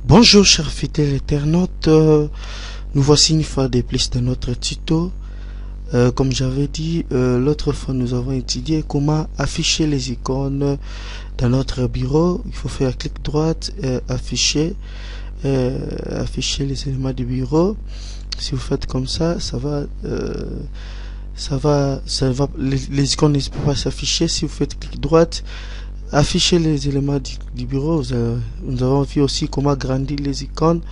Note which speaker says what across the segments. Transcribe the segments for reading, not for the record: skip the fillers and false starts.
Speaker 1: Bonjour chers fidèles internautes, nous voici une fois de plus de notre tuto. Comme j'avais dit l'autre fois, nous avons étudié comment afficher les icônes dans notre bureau. Il faut faire clic droit, afficher les éléments du bureau. Si vous faites comme ça, les icônes ne peuvent pas s'afficher. Si vous faites clic droit, afficher les éléments du bureau. Nous avons vu aussi comment agrandir les icônes.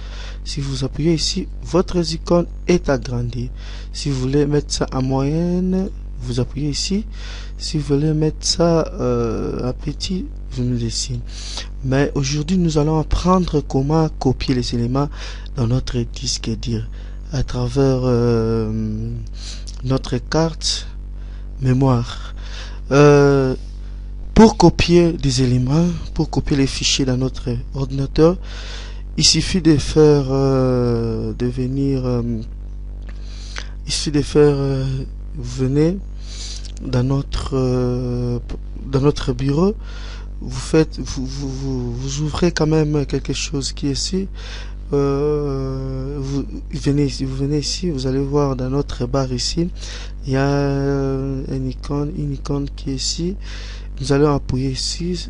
Speaker 1: Si vous appuyez ici, votre icône est agrandie. Si vous voulez mettre ça en moyenne, vous appuyez ici. Si vous voulez mettre ça à petit, vous me laissez. Mais aujourd'hui, nous allons apprendre comment copier les éléments dans notre disque dur à travers notre carte mémoire. Pour copier des éléments, pour copier les fichiers dans notre ordinateur, il suffit de faire, vous venez dans notre bureau, vous ouvrez quand même quelque chose qui est ici. Vous venez ici, vous allez voir dans notre barre ici, il y a une icône qui est ici. Nous allons appuyer ici,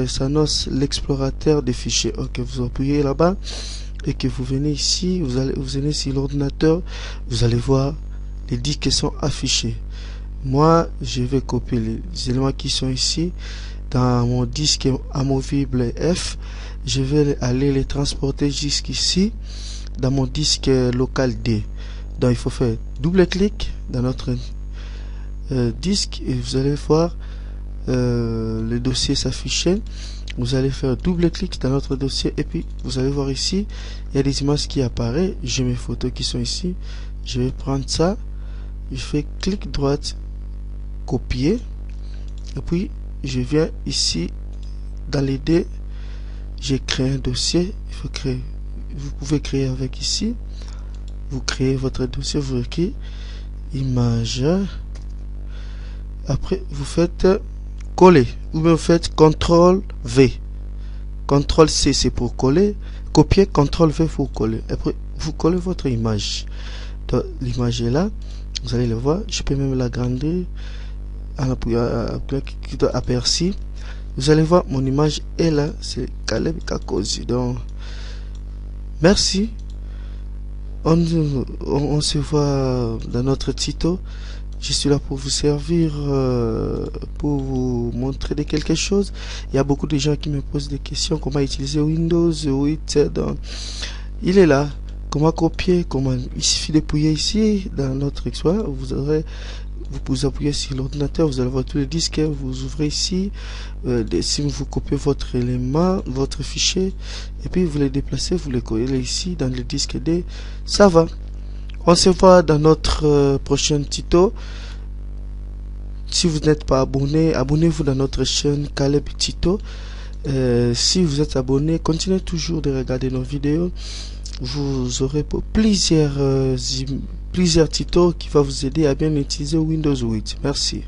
Speaker 1: ça annonce l'explorateur des fichiers. Ok, vous appuyez là-bas et que vous venez ici, vous venez sur l'ordinateur, vous allez voir les disques qui sont affichés. Moi, je vais copier les éléments qui sont ici dans mon disque amovible F. Je vais aller les transporter jusqu'ici dans mon disque local D. Donc il faut faire double clic dans notre disque et vous allez voir le dossier s'afficher. Vous allez faire double clic dans notre dossier et puis vous allez voir ici il y a des images qui apparaissent. J'ai mes photos qui sont ici. Je vais prendre ça, je fais clic droit, copier, et puis je viens ici dans les dés, j'ai créé un dossier. Il faut créer, vous pouvez créer avec ici, vous créez votre dossier, vous écrivez image. Après, vous faites coller ou bien vous faites CTRL V. CTRL C c'est pour coller, copier, CTRL V pour coller. Après, vous collez votre image. L'image est là, vous allez le voir. Je peux même l'agrandir en appuyant aperçu. Vous allez voir, mon image est là, c'est Caleb Kakosi. Donc, merci. On se voit dans notre tuto. Je suis là pour vous servir, pour vous montrer de quelque chose. Il y a beaucoup de gens qui me posent des questions. Comment utiliser Windows 8 donc, il est là. Comment copier, il suffit d'appuyer ici dans notre Explorer. Vous pouvez appuyer sur l'ordinateur, vous allez voir tous les disques. Vous ouvrez ici. Si vous copiez votre élément, votre fichier, et puis vous les déplacez, vous les collez ici dans le disque D. Ça va. On se voit dans notre prochain tuto. Si vous n'êtes pas abonné, abonnez-vous dans notre chaîne Caleb Tuto. Si vous êtes abonné, continuez toujours de regarder nos vidéos. Vous aurez plusieurs tutos qui vont vous aider à bien utiliser Windows 8. Merci.